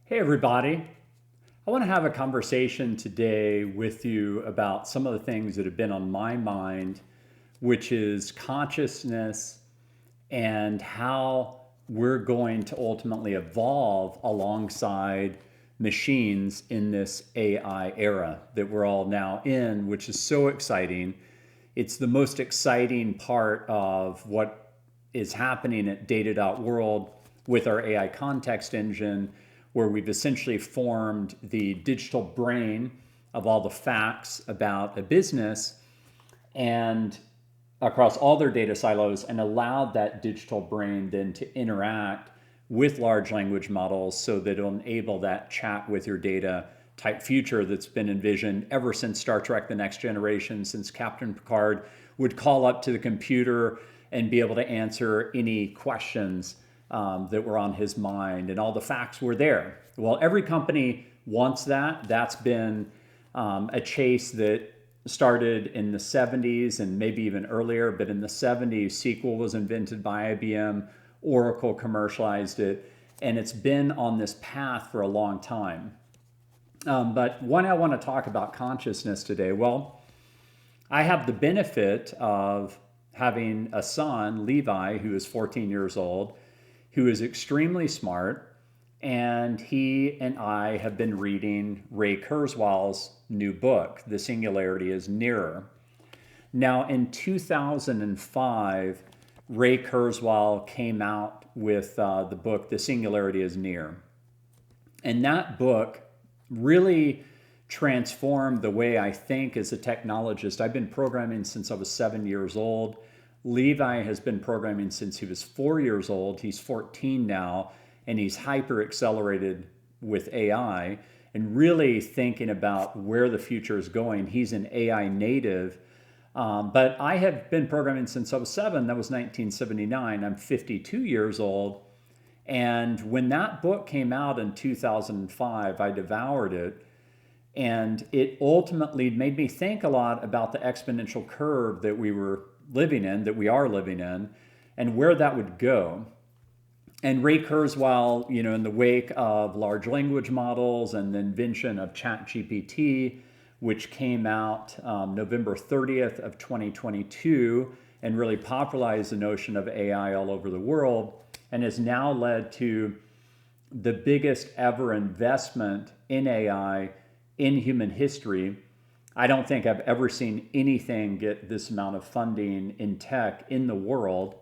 Hey, everybody. I want to have a conversation today with you about some of the things that have been on my mind, which is consciousness and how we're going to ultimately evolve alongside machines in this AI era that we're all now in, which is so exciting. It's the most exciting part of what is happening at Data.World with our AI context engine, where we've essentially formed the digital brain of all the facts about a business and across all their data silos, and allowed that digital brain then to interact with large language models so that it'll enable that chat with your data type future that's been envisioned ever since Star Trek The Next Generation, since Captain Picard would call up to the computer and be able to answer any questions that were on his mind, and all the facts were there. Well, every company wants that. That's been a chase that started in the 70s and maybe even earlier, but in the 70s, SQL was invented by IBM, Oracle commercialized it, and it's been on this path for a long time. But when I want to talk about consciousness today, well, I have the benefit of having a son, Levi, who is 14 years old, who is extremely smart, and he and I have been reading Ray Kurzweil's new book, The Singularity Is Nearer. Now, in 2005, Ray Kurzweil came out with the book, The Singularity Is Near. And that book really transformed the way I think as a technologist. I've been programming since I was 7 years old. Levi has been programming since he was 4 years old. He's 14 now, and he's hyper accelerated with AI and really thinking about where the future is going. He's an AI native. But I have been programming since I was 7. That was 1979. I'm 52 years old. And when that book came out in 2005, I devoured it. And it ultimately made me think a lot about the exponential curve that we were living in, that we are living in, and where that would go. And Ray Kurzweil, in the wake of large language models and the invention of ChatGPT, which came out November 30th of 2022 and really popularized the notion of AI all over the world, and has now led to the biggest ever investment in AI in human history. I don't think I've ever seen anything get this amount of funding in tech in the world.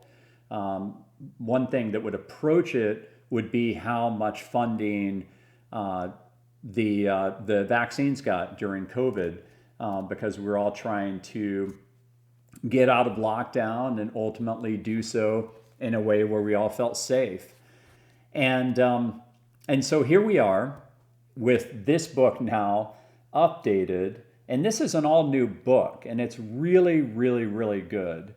One thing that would approach it would be how much funding the vaccines got during COVID, because we're all trying to get out of lockdown and ultimately do so in a way where we all felt safe. And so here we are with this book now updated. And this is an all new book, and it's really, really, really good.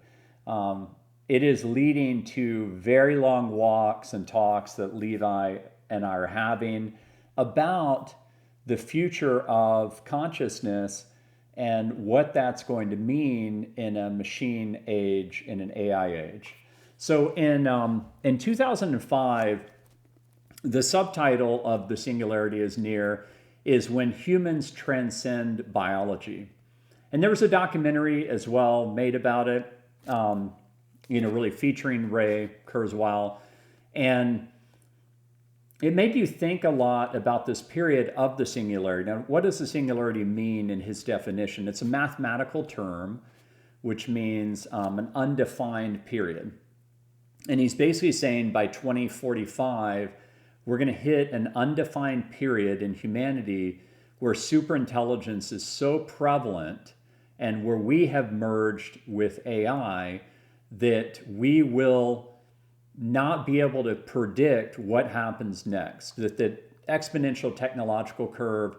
It is leading to very long walks and talks that Levi and I are having about the future of consciousness and what that's going to mean in a machine age, in an AI age. So in 2005, the subtitle of The Singularity Is Near is When Humans Transcend Biology. And there was a documentary as well made about it, really featuring Ray Kurzweil. And it made you think a lot about this period of the singularity. Now, what does the singularity mean in his definition? It's a mathematical term, which means an undefined period. And he's basically saying by 2045, we're going to hit an undefined period in humanity where superintelligence is so prevalent and where we have merged with AI that we will not be able to predict what happens next, that the exponential technological curve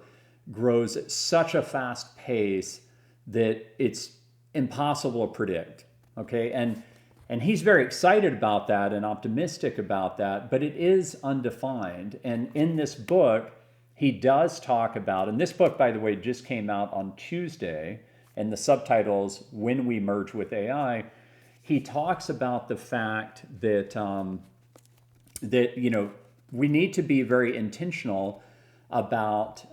grows at such a fast pace that it's impossible to predict, okay? And he's very excited about that and optimistic about that, but it is undefined. And in this book, he does talk about, and this book, by the way, just came out on Tuesday, and the subtitle's When We Merge with AI. He talks about the fact that we need to be very intentional about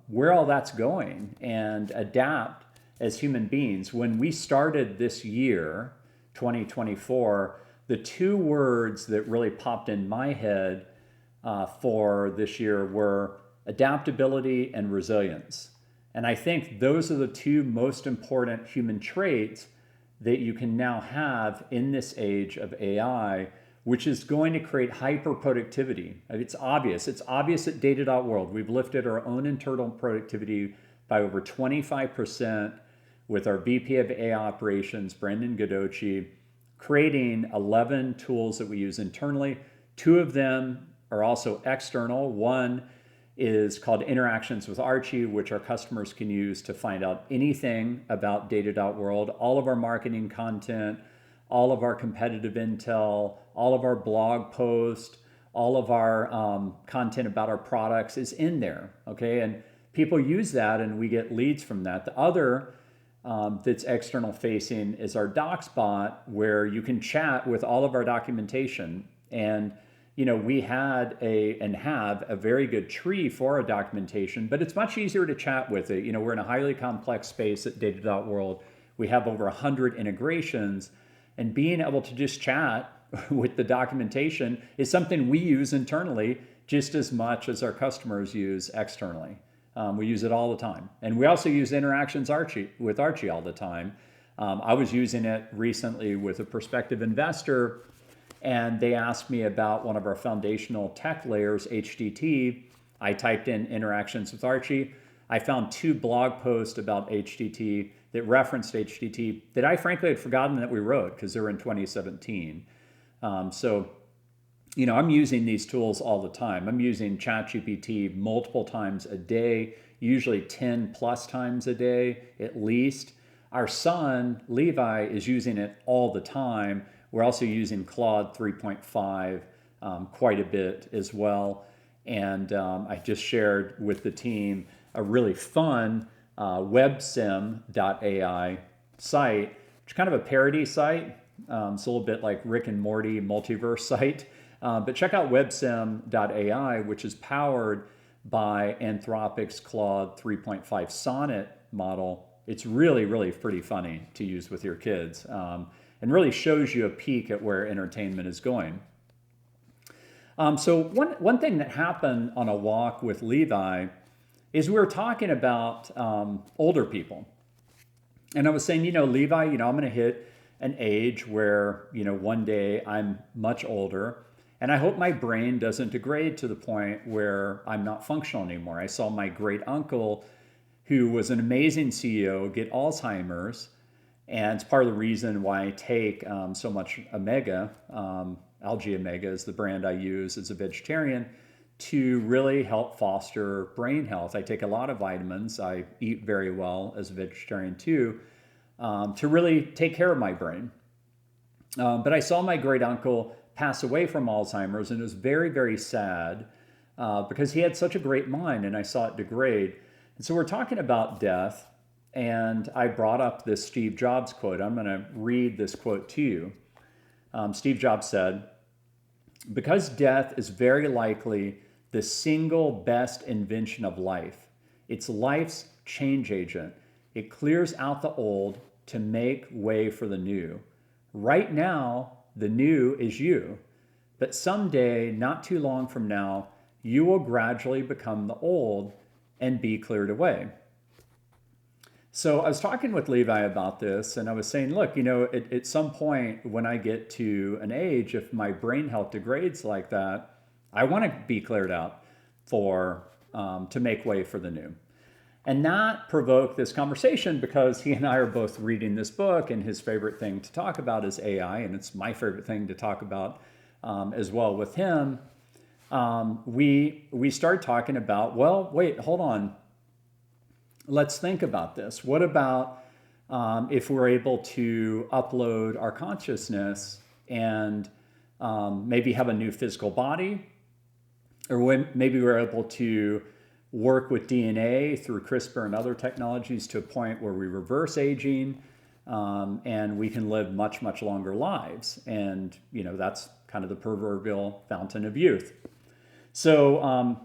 where all that's going and adapt as human beings. When we started this year, 2024, the two words that really popped in my head for this year were adaptability and resilience. And I think those are the two most important human traits that you can now have in this age of AI, which is going to create hyper productivity. It's obvious. It's obvious at data.world. We've lifted our own internal productivity by over 25% with our VP of AI operations, Brendan Godochi, creating 11 tools that we use internally. Two of them are also external. One is called Interactions with Archie, which our customers can use to find out anything about data.world, all of our marketing content, all of our competitive intel, all of our blog posts, all of our content about our products is in there, okay? And people use that and we get leads from that. The other that's external facing is our Docs bot, where you can chat with all of our documentation. And we had and have a very good tree for our documentation, but it's much easier to chat with it. We're in a highly complex space at data.world. We have over 100 integrations, and being able to just chat with the documentation is something we use internally just as much as our customers use externally. We use it all the time. And we also use Interactions with Archie all the time. I was using it recently with a prospective investor, and they asked me about one of our foundational tech layers, HDT. I typed in Interactions with Archie. I found 2 blog posts about HDT that referenced HDT that I frankly had forgotten that we wrote because they were in 2017. I'm using these tools all the time. I'm using ChatGPT multiple times a day, usually 10 plus times a day at least. Our son, Levi, is using it all the time. We're also using Claude 3.5 quite a bit as well. And I just shared with the team a really fun websim.ai site, which is kind of a parody site. It's a little bit like Rick and Morty multiverse site. But check out websim.ai, which is powered by Anthropic's Claude 3.5 Sonnet model. It's really, really pretty funny to use with your kids and really shows you a peek at where entertainment is going. So one thing that happened on a walk with Levi is we were talking about older people. And I was saying, Levi, I'm going to hit an age where, one day I'm much older. And I hope my brain doesn't degrade to the point where I'm not functional anymore. I saw my great uncle, who was an amazing CEO, get Alzheimer's. And it's part of the reason why I take so much omega. Algae Omega is the brand I use as a vegetarian to really help foster brain health. I take a lot of vitamins. I eat very well as a vegetarian too, to really take care of my brain. But I saw my great uncle pass away from Alzheimer's, and it was very, very sad because he had such a great mind, and I saw it degrade. And so we're talking about death, and I brought up this Steve Jobs quote. I'm going to read this quote to you. Steve Jobs said, "Because death is very likely the single best invention of life. It's life's change agent. It clears out the old to make way for the new. Right now, the new is you. But someday, not too long from now, you will gradually become the old and be cleared away." So I was talking with Levi about this, and I was saying, look, at some point when I get to an age, if my brain health degrades like that, I want to be cleared out to make way for the new. And that provoked this conversation because he and I are both reading this book, and his favorite thing to talk about is AI, and it's my favorite thing to talk about as well with him. We started talking about, well, wait, hold on. Let's think about this. What about if we're able to upload our consciousness and maybe have a new physical body? Or when maybe we're able to work with DNA through CRISPR and other technologies to a point where we reverse aging and we can live much, much longer lives. And, that's kind of the proverbial fountain of youth. So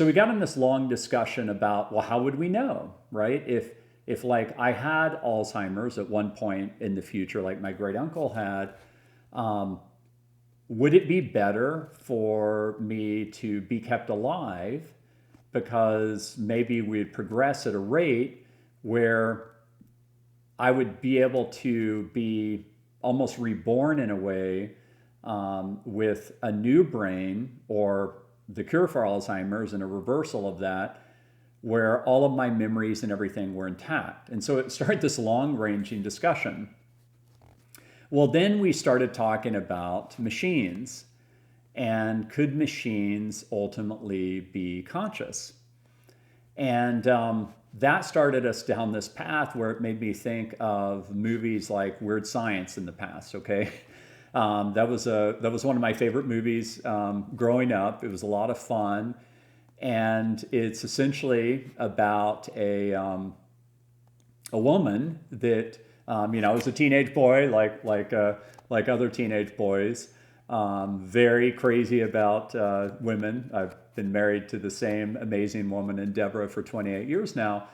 we got in this long discussion about, well, how would we know, right? If like I had Alzheimer's at one point in the future, like my great uncle had, um, would it be better for me to be kept alive because maybe we'd progress at a rate where I would be able to be almost reborn in a way, with a new brain or the cure for Alzheimer's and a reversal of that, where all of my memories and everything were intact. And so it started this long ranging discussion. Well, then we started talking about machines, and could machines ultimately be conscious? And that started us down this path where it made me think of movies like Weird Science in the past. Okay, that was one of my favorite movies growing up. It was a lot of fun, and it's essentially about a woman that was a teenage boy, like other teenage boys, very crazy about women. I've been married to the same amazing woman in Deborah for 28 years now.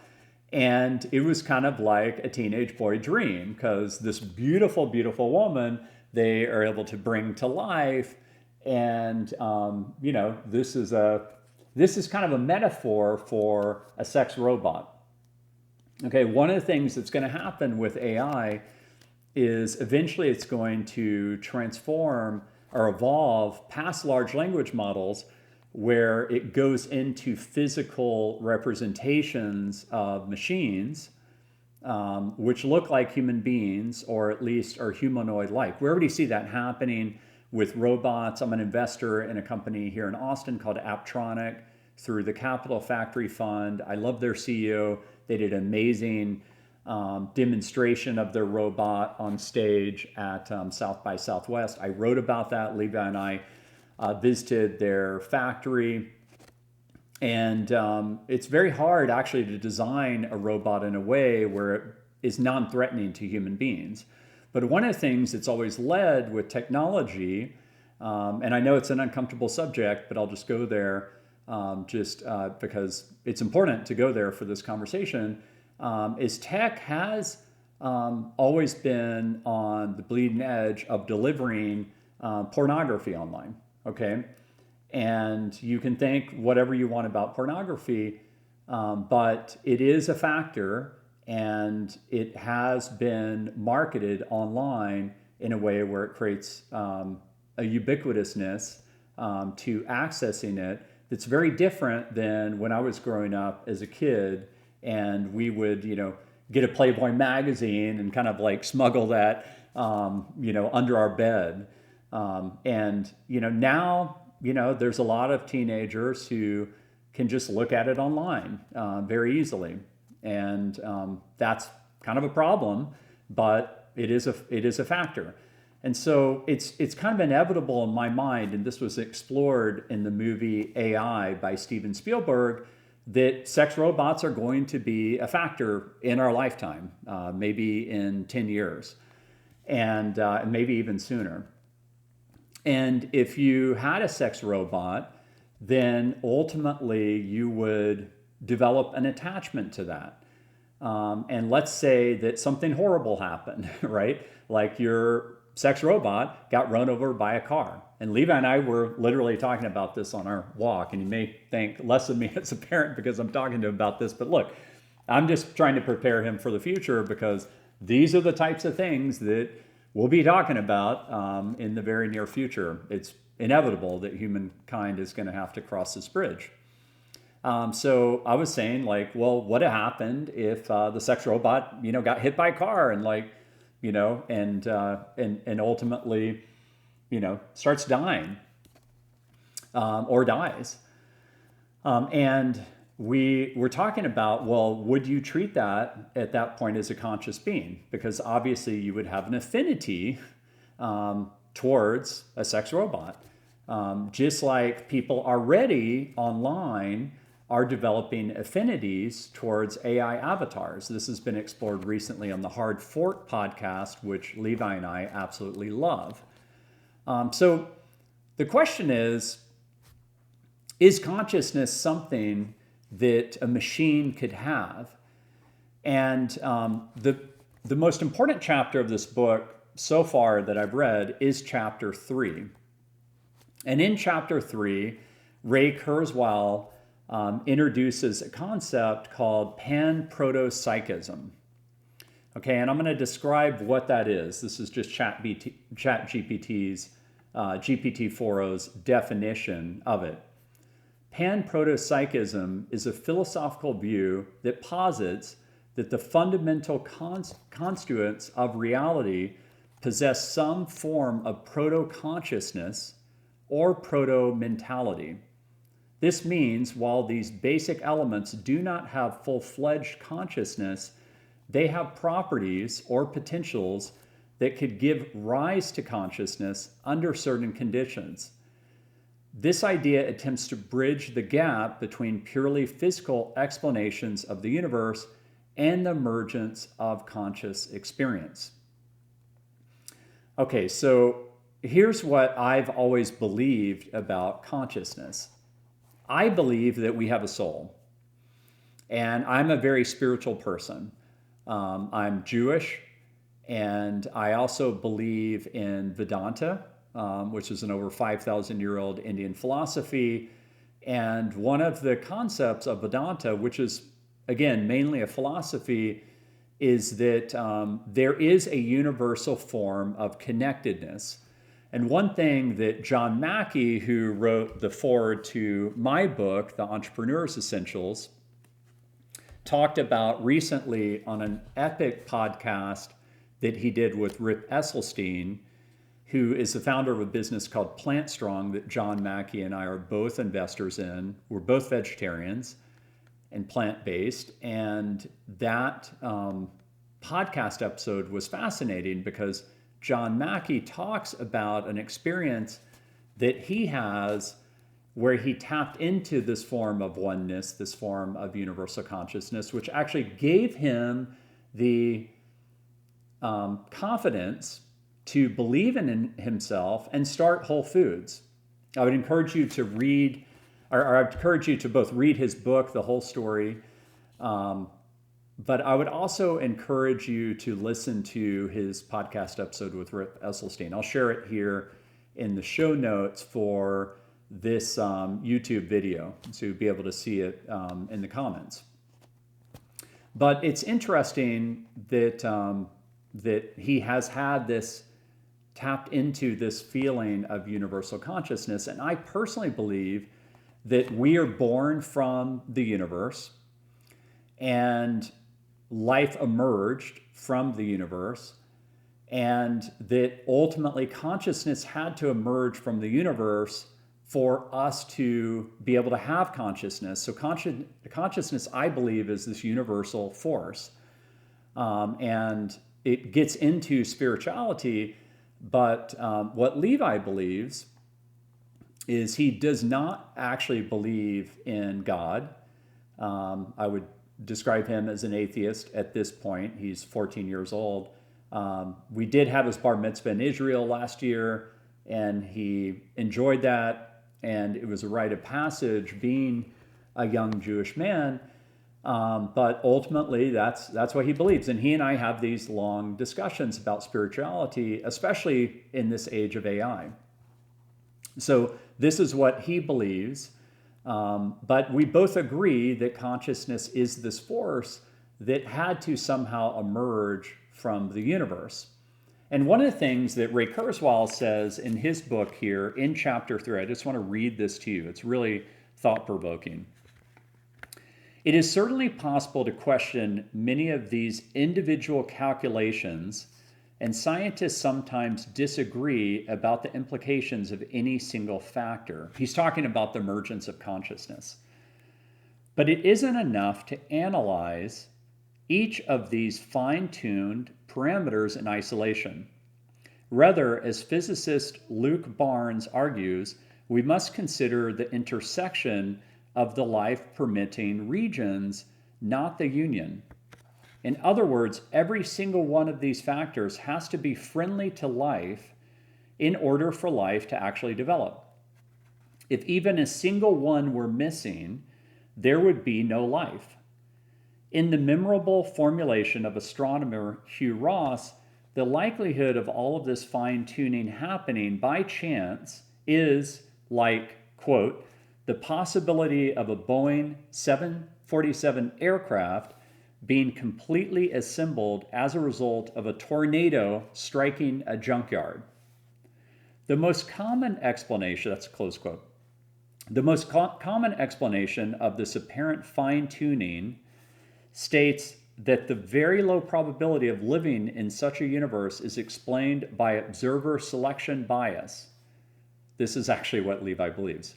And it was kind of like a teenage boy dream, because this beautiful, beautiful woman they are able to bring to life. And, this is kind of a metaphor for a sex robot. Okay, one of the things that's going to happen with AI is eventually it's going to transform or evolve past large language models, where it goes into physical representations of machines, which look like human beings, or at least are humanoid-like. We already see that happening with robots. I'm an investor in a company here in Austin called Apptronic through the Capital Factory Fund. I love their CEO. They did an amazing demonstration of their robot on stage at South by Southwest. I wrote about that. Levi and I visited their factory. And it's very hard actually to design a robot in a way where it is non-threatening to human beings. But one of the things that's always led with technology, and I know it's an uncomfortable subject, but I'll just go there because it's important to go there for this conversation, is tech has always been on the bleeding edge of delivering pornography online, okay? And you can think whatever you want about pornography, but it is a factor, and it has been marketed online in a way where it creates a ubiquitousness to accessing it that's very different than when I was growing up as a kid, and we would, get a Playboy magazine and kind of like smuggle that, under our bed. Now, there's a lot of teenagers who can just look at it online very easily. And that's kind of a problem, but it is a factor. And so it's kind of inevitable in my mind, and this was explored in the movie AI by Steven Spielberg, that sex robots are going to be a factor in our lifetime, maybe in 10 years, and maybe even sooner. And if you had a sex robot, then ultimately you would develop an attachment to that. And let's say that something horrible happened, right? Like your sex robot got run over by a car. And Levi and I were literally talking about this on our walk, and you may think less of me as a parent because I'm talking to him about this, but look, I'm just trying to prepare him for the future, because these are the types of things that we'll be talking about in the very near future. It's inevitable that humankind is going to have to cross this bridge. So I was saying, like, well, what happened if the sex robot, got hit by a car and and ultimately, starts dying or dies? And we were talking about, well, would you treat that at that point as a conscious being? Because obviously you would have an affinity towards a sex robot. Just like people already online are developing affinities towards AI avatars. This has been explored recently on the Hard Fork podcast, which Levi and I absolutely love. So the question is, Is consciousness something that a machine could have? And the most important chapter of this book so far that I've read is chapter 3. And in chapter 3, Ray Kurzweil introduces a concept called pan-protopsychism. Okay, and I'm going to describe what that is. This is just ChatGPT's GPT-4o's definition of it. Pan-protopsychism is a philosophical view that posits that the fundamental constituents of reality possess some form of proto-consciousness or proto-mentality. This means while these basic elements do not have full-fledged consciousness, they have properties or potentials that could give rise to consciousness under certain conditions. This idea attempts to bridge the gap between purely physical explanations of the universe and the emergence of conscious experience. Okay, so here's what I've always believed about consciousness. I believe that we have a soul, and I'm a very spiritual person. I'm Jewish, and I also believe in Vedanta, which is an over 5,000-year-old Indian philosophy. And one of the concepts of Vedanta, which is, again, mainly a philosophy, is that there is a universal form of connectedness. And one thing that John Mackey, who wrote the foreword to my book, The Entrepreneur's Essentials, talked about recently on an epic podcast that he did with Rip Esselstyn, who is the founder of a business called Plant Strong that John Mackey and I are both investors in. We're both vegetarians and plant-based. And that podcast episode was fascinating because John Mackey talks about an experience that he has where he tapped into this form of oneness, this form of universal consciousness, which actually gave him the confidence to believe in himself and start Whole Foods. I would encourage you to read, or I'd encourage you to both read his book, The Whole Story, but I would also encourage you to listen to his podcast episode with Rip Esselstyn. I'll share it here in the show notes for this YouTube video, so you'll be able to see it in the comments. But it's interesting that that he has had this, tapped into this feeling of universal consciousness. And I personally believe that we are born from the universe and life emerged from the universe, and that ultimately consciousness had to emerge from the universe for us to be able to have consciousness. So consciousness, I believe, is this universal force. And it gets into spirituality, but what Levi believes is he does not actually believe in God. I would describe him as an atheist at this point. He's 14 years old. We did have his bar mitzvah in Israel last year, and he enjoyed that. And it was a rite of passage being a young Jewish man. But ultimately, that's what he believes. And he and I have these long discussions about spirituality, especially in this age of AI. So this is what he believes. But we both agree that consciousness is this force that had to somehow emerge from the universe. And one of the things that Ray Kurzweil says in his book here in chapter 3, I just want to read this to you. It's really thought-provoking. It is certainly possible to question many of these individual calculations, and scientists sometimes disagree about the implications of any single factor. He's talking about the emergence of consciousness. But it isn't enough to analyze each of these fine-tuned parameters in isolation. Rather, as physicist Luke Barnes argues, we must consider the intersection of the life-permitting regions, not the union. In other words, every single one of these factors has to be friendly to life in order for life to actually develop. If even a single one were missing, there would be no life. In the memorable formulation of astronomer Hugh Ross, the likelihood of all of this fine-tuning happening by chance is like, quote, the possibility of a Boeing 747 aircraft being completely assembled as a result of a tornado striking a junkyard. The most common explanation, that's a close quote, the most common explanation of this apparent fine-tuning states that the very low probability of living in such a universe is explained by observer selection bias. This is actually what Levi believes.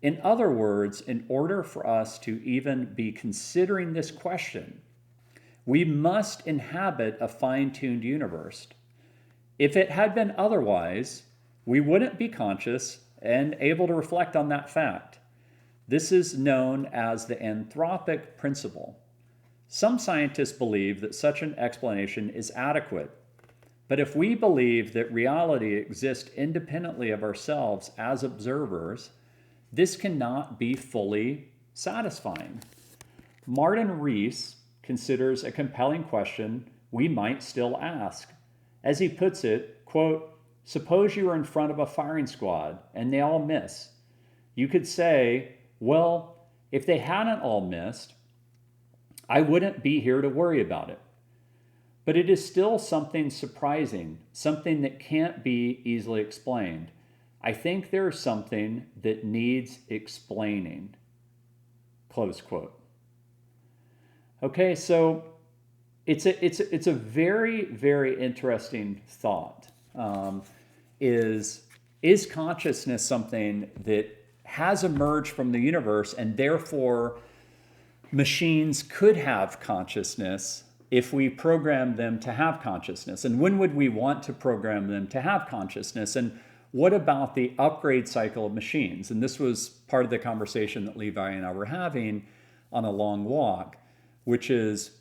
In other words, in order for us to even be considering this question, we must inhabit a fine-tuned universe. If it had been otherwise, we wouldn't be conscious and able to reflect on that fact. This is known as the anthropic principle. Some scientists believe that such an explanation is adequate. But if we believe that reality exists independently of ourselves as observers, this cannot be fully satisfying. Martin Rees considers a compelling question we might still ask. As he puts it, quote, suppose you are in front of a firing squad and they all miss. You could say, well, if they hadn't all missed, I wouldn't be here to worry about it. But it is still something surprising, something that can't be easily explained. I think there's something that needs explaining. Close quote. Okay, so it's a very, very interesting thought. Is consciousness something that has emerged from the universe, and therefore machines could have consciousness if we program them to have consciousness? And when would we want to program them to have consciousness? And what about the upgrade cycle of machines? And this was part of the conversation that Levi and I were having on a long walk, which is,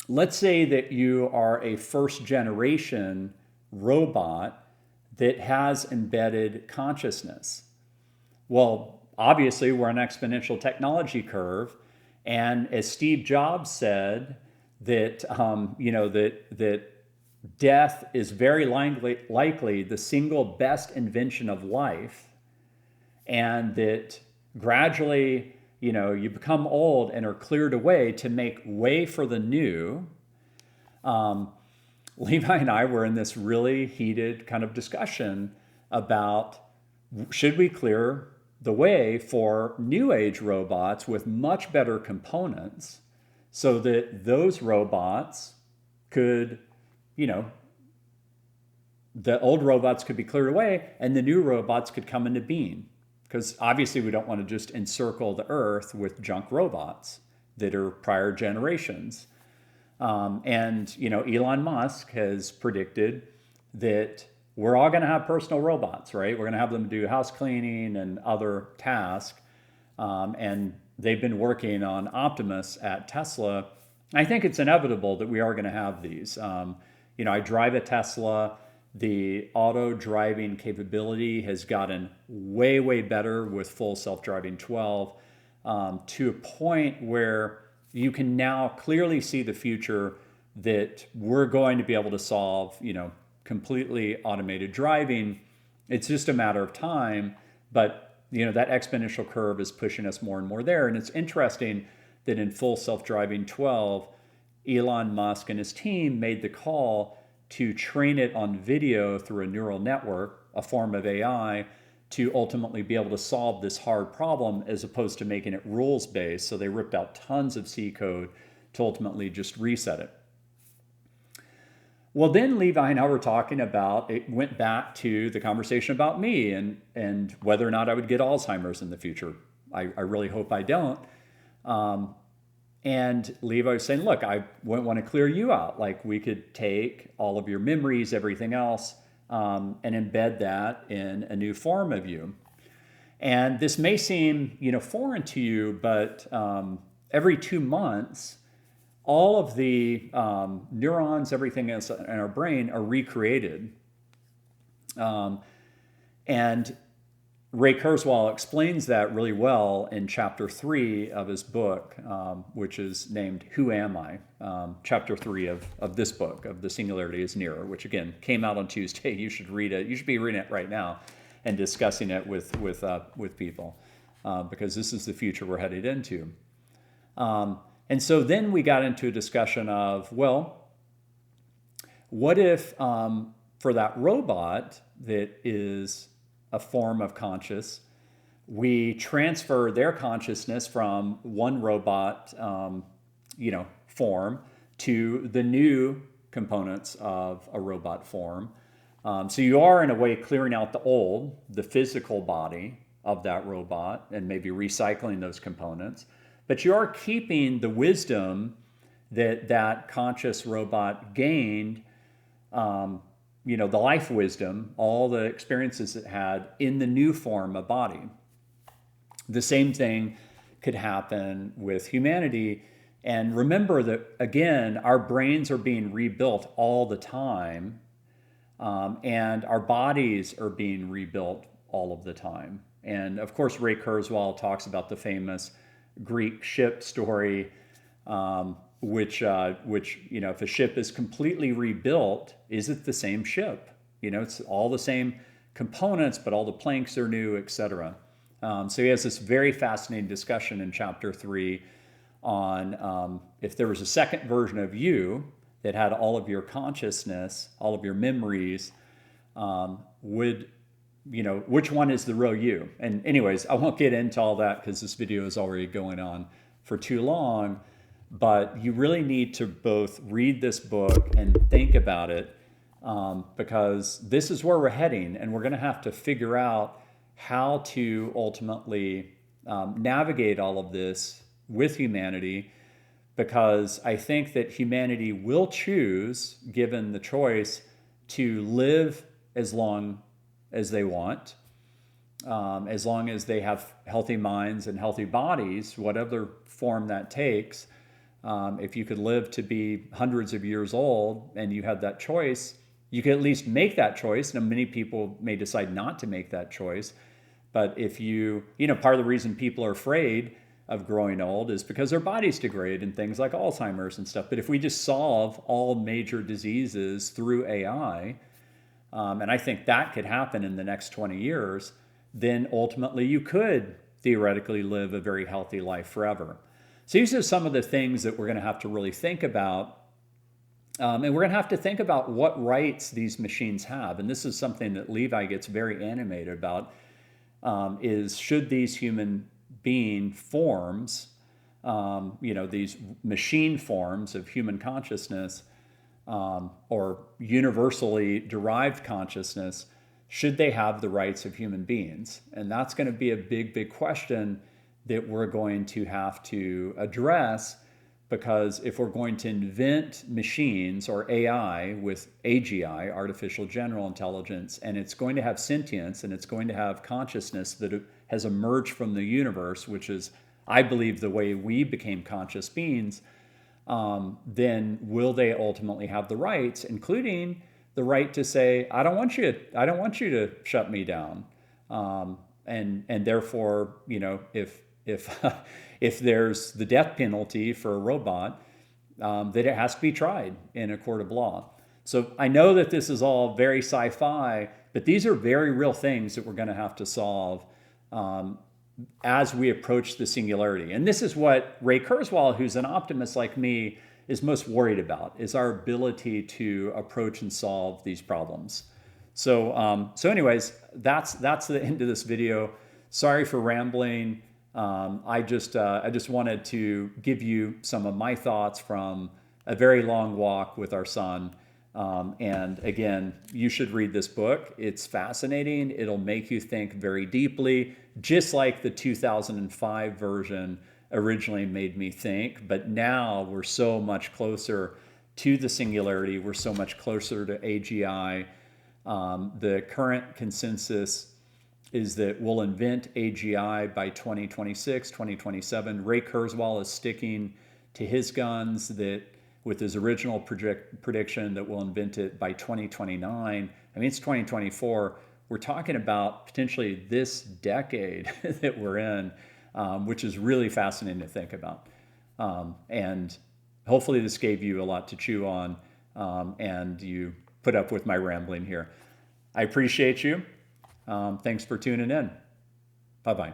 let's say that you are a first generation robot that has embedded consciousness. Well, obviously we're on an exponential technology curve, and as Steve Jobs said, that that death is very likely the single best invention of life, and that gradually, you become old and are cleared away to make way for the new. Levi and I were in this really heated kind of discussion about, should we clear the way for new age robots with much better components so that those robots could, the old robots could be cleared away and the new robots could come into being. Because obviously we don't want to just encircle the earth with junk robots that are prior generations. Elon Musk has predicted that we're all going to have personal robots, right? We're going to have them do house cleaning and other tasks. And they've been working on Optimus at Tesla. I think it's inevitable that we are going to have these. I drive a Tesla. The auto driving capability has gotten way, way better with full self-driving 12 to a point where you can now clearly see the future that we're going to be able to solve, completely automated driving. It's just a matter of time, but that exponential curve is pushing us more and more there. And it's interesting that in full self-driving 12, Elon Musk and his team made the call to train it on video through a neural network, a form of AI, to ultimately be able to solve this hard problem as opposed to making it rules-based. So they ripped out tons of C code to ultimately just reset it. Well, then Levi and I were talking about, it went back to the conversation about me and whether or not I would get Alzheimer's in the future. I really hope I don't. And Levi was saying, look, I wouldn't want to clear you out. Like, we could take all of your memories, everything else, and embed that in a new form of you. And this may seem, foreign to you, but every 2 months, all of the neurons, everything else in our brain are recreated. And Ray Kurzweil explains that really well in chapter 3 of his book, which is named Who Am I? Chapter 3 of this book, of The Singularity Is Nearer, which again came out on Tuesday. You should read it. You should be reading it right now and discussing it with people, because this is the future we're headed into. And so then we got into a discussion of, well, what if for that robot that is a form of conscious, we transfer their consciousness from one robot, form to the new components of a robot form. So you are in a way clearing out the physical body of that robot and maybe recycling those components, but you are keeping the wisdom that conscious robot gained, the life wisdom, all the experiences it had in the new form of body. The same thing could happen with humanity. And remember that, again, our brains are being rebuilt all the time, and our bodies are being rebuilt all of the time. And of course, Ray Kurzweil talks about the famous Greek ship story, which if a ship is completely rebuilt, is it the same ship? It's all the same components, but all the planks are new, etc. So he has this very fascinating discussion in chapter 3 on if there was a second version of you that had all of your consciousness, all of your memories, which one is the real you? And anyways, I won't get into all that because this video is already going on for too long. But you really need to both read this book and think about it, because this is where we're heading, and we're going to have to figure out how to ultimately navigate all of this with humanity, because I think that humanity will choose, given the choice, to live as long as they want, as long as they have healthy minds and healthy bodies, whatever form that takes. If you could live to be hundreds of years old and you had that choice, you could at least make that choice. Now, many people may decide not to make that choice, but if part of the reason people are afraid of growing old is because their bodies degrade and things like Alzheimer's and stuff. But if we just solve all major diseases through AI, and I think that could happen in the next 20 years, then ultimately you could theoretically live a very healthy life forever. So these are some of the things that we're going to have to really think about. And we're going to have to think about what rights these machines have. And this is something that Levi gets very animated about, is should these human being forms, these machine forms of human consciousness, or universally derived consciousness, should they have the rights of human beings? And that's going to be a big, big question that we're going to have to address, because if we're going to invent machines or AI with AGI, artificial general intelligence, and it's going to have sentience and it's going to have consciousness that has emerged from the universe, which is, I believe, the way we became conscious beings, then will they ultimately have the rights, including the right to say, I don't want you to shut me down. And therefore, if there's the death penalty for a robot, that it has to be tried in a court of law. So I know that this is all very sci-fi, but these are very real things that we're going to have to solve as we approach the singularity. And this is what Ray Kurzweil, who's an optimist like me, is most worried about, is our ability to approach and solve these problems. So anyways, that's the end of this video. Sorry for rambling. I just wanted to give you some of my thoughts from a very long walk with our son. And again, you should read this book. It's fascinating. It'll make you think very deeply, just like the 2005 version originally made me think. But now we're so much closer to the singularity. We're so much closer to AGI. The current consensus is that we'll invent AGI by 2026, 2027. Ray Kurzweil is sticking to his guns that with his original prediction that we'll invent it by 2029. I mean, it's 2024. we're talking about potentially this decade that we're in, which is really fascinating to think about. And hopefully this gave you a lot to chew on, and you put up with my rambling here. I appreciate you. Thanks for tuning in. Bye-bye.